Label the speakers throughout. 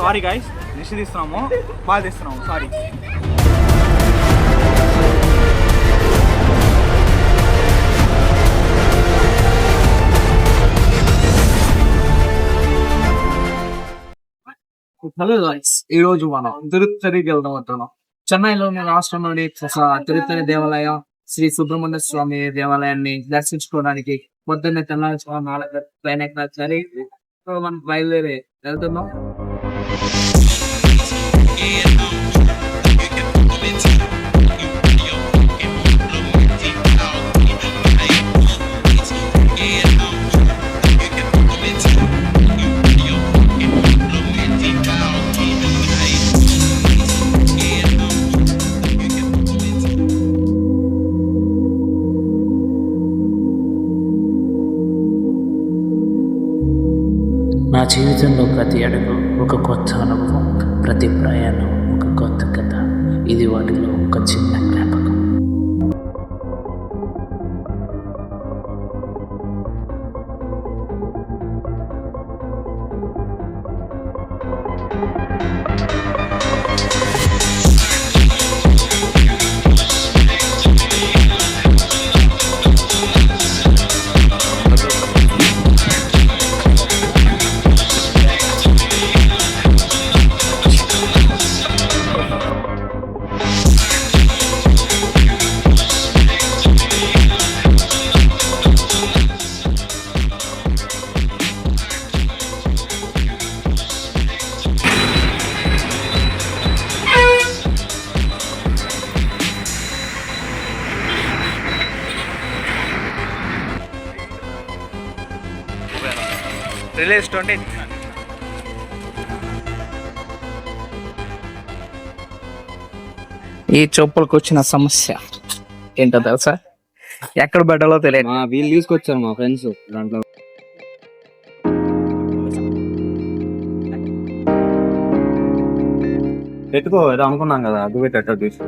Speaker 1: Sorry guys, Nishi తీస్తున్నాము, బాగా తీస్తున్నాము, sorry.
Speaker 2: Hello guys, ఈ రోజు మనం తిరుపతికి వెళ్దాం అంటున్నాం. చెన్నైలోని రాష్ట్రంలోని తిరుపతి దేవాలయం శ్రీ సుబ్రహ్మణ్య స్వామి దేవాలయాన్ని దర్శించుకోవడానికి పొద్దున్నే తెల్లారి 4 ట్రైన్ ఎక్కడ సరే మనం బయలుదేరి వెళ్తున్నాం.
Speaker 3: నా జీవితంలో ప్రతి అడుగు ఒక కొత్త అనుభవం, ప్రతి ప్రయాణం ఒక కొత్త కథ. ఇది వాటిలో ఒక చిన్న జ్ఞాపకం.
Speaker 1: రిలీజ్ 20.
Speaker 2: ఈ చెప్పులకు వచ్చిన సమస్య ఏంటో తెలుసా? ఎక్కడ పెట్టాలో తెలియదు.
Speaker 4: వీళ్ళు తీసుకొచ్చారు మా ఫ్రెండ్స్. దాంట్లో పెట్టుకో ఏదో అనుకున్నాం కదా, అది పెట్టేటట్టు తీసు.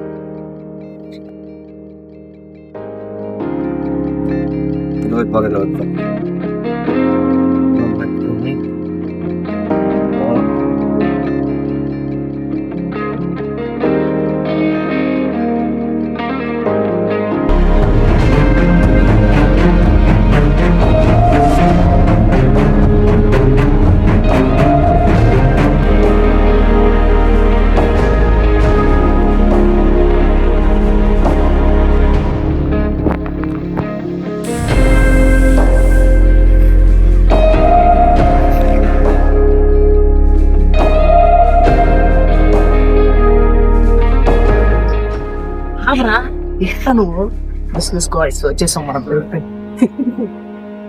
Speaker 2: ఎక్కడ నువ్వు బిజినెస్ గాయ్స్ వచ్చేసాం మనం.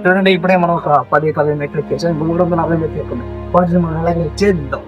Speaker 2: చూడండి, ఇప్పుడే మనం ఒక 10 మెట్లు ఎక్కేసాం. 340 మెట్లు ఎక్కున్నాం. కొంచెం మనం అలాగే చేద్దాం.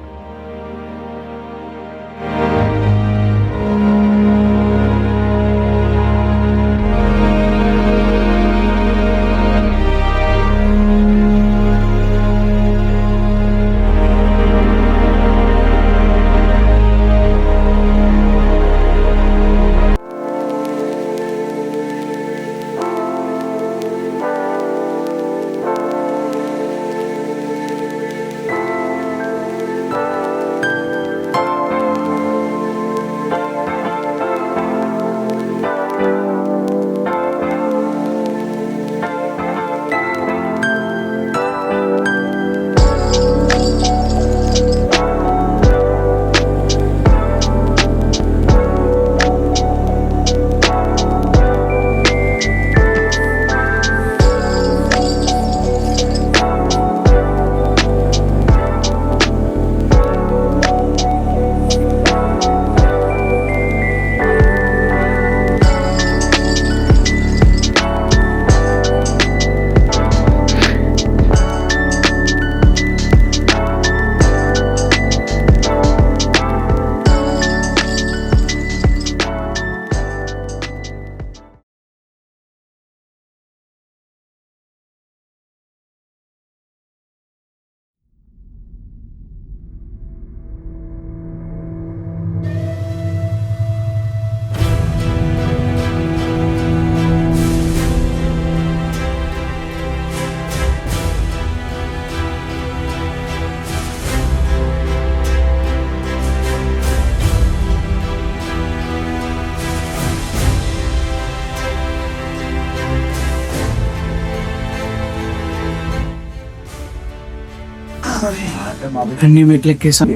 Speaker 2: అన్ని మెట్లు ఎక్కేసాం.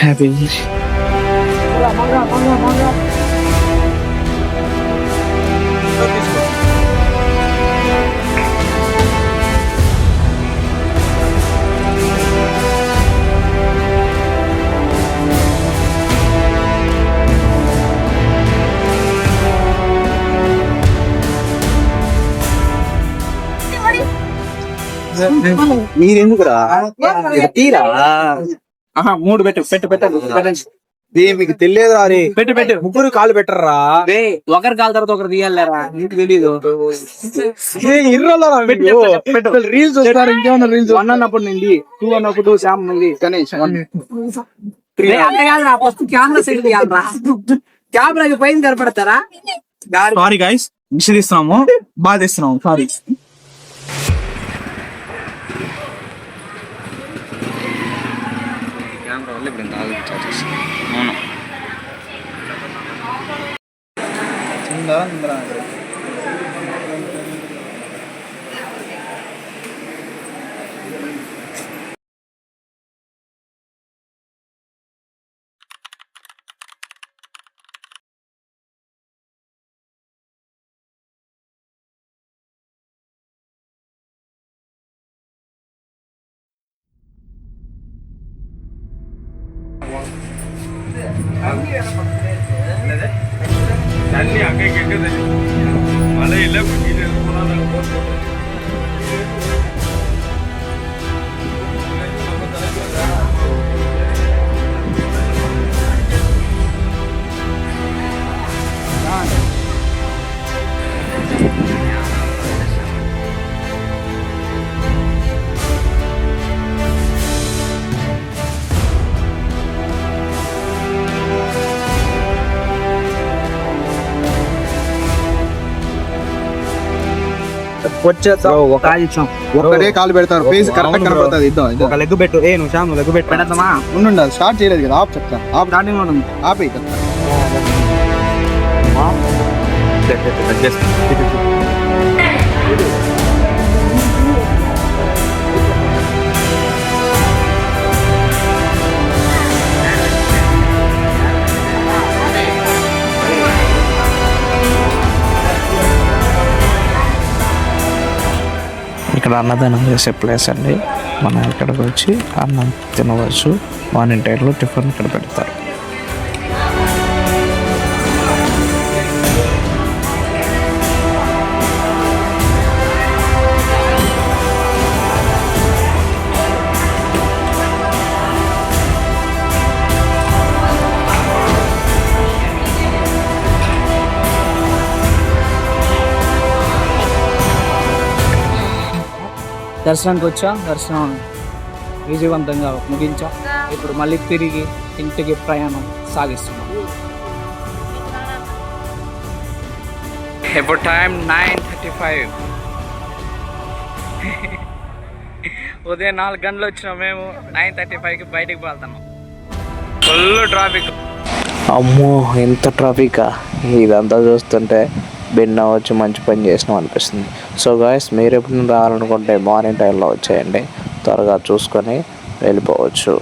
Speaker 2: హ్యాపీ
Speaker 4: మీరెందుకురా తీరా
Speaker 1: మూడు పెట్టండి
Speaker 4: మీకు తెలియదు రా
Speaker 1: పెట్టు
Speaker 4: ముగ్గురు కాలు పెట్టరా
Speaker 2: ఒకరి కాల తర్వాత ఒకరు తీయాలరా, నీకు తెలీదు.
Speaker 4: రీల్స్ వస్తారు ఇంకేమన్నా రీల్స్
Speaker 2: 1 అన్నప్పుడు నుండి 2 అన్నప్పుడు శ్యామ్ ఉంది గణేష్ 1 అంతే కాదు. ఫస్ట్ కెమెరా సెట్ తీయాలరా, కెమెరాకి పైన కనపడతారా.
Speaker 1: సారీ గైస్, నిషేధిస్తున్నాము, బాధిస్తున్నాము. సారీ.
Speaker 4: ఒక్కడే కాలు పెడతారు, ఫేస్ కరెక్ట్ కనపడుతుంది. ఇద్దాం ఒక లెగ్ పెట్టు. నువ్వు శ్యామ్ లెగ్ పెట్టు.
Speaker 2: పెడతామా?
Speaker 4: ఉండు, స్టార్ట్ చేయలేదు కదా, ఆప్ చెప్తా. ఆప్ స్టార్టింగ్ లో ఉంది, ఆపే.
Speaker 3: ఇక్కడ అన్నదానం చేసే ప్లేస్ అండి. మనం ఇక్కడికి వచ్చి అన్నం తినవచ్చు. మార్నింగ్ టైంలో టిఫిన్ ఇక్కడ పెడతారు.
Speaker 2: దర్శనానికి వచ్చా, దర్శనం విజయవంతంగా ముగించా. ఇప్పుడు మళ్ళీ తిరిగి ఇంటికి ప్రయాణం సాగిస్తున్నాం. ఇప్పుడు టైం 9:35. ఉదయం 4 గంటలు వచ్చినాం మేము. 9:35కి బయటికి వెళ్తున్నాం. Full traffic.
Speaker 3: అమ్మో, ఎంత ట్రాఫికా! ఇదంతా చూస్తుంటే బెన్న వచ్చి మంచి పని చేసినాం అనిపిస్తుంది. సో గాయస్, మీరు ఎప్పుడు రావాలనుకుంటే మార్నింగ్ టైంలో వచ్చేయండి, త్వరగా చూసుకొని వెళ్ళిపోవచ్చు.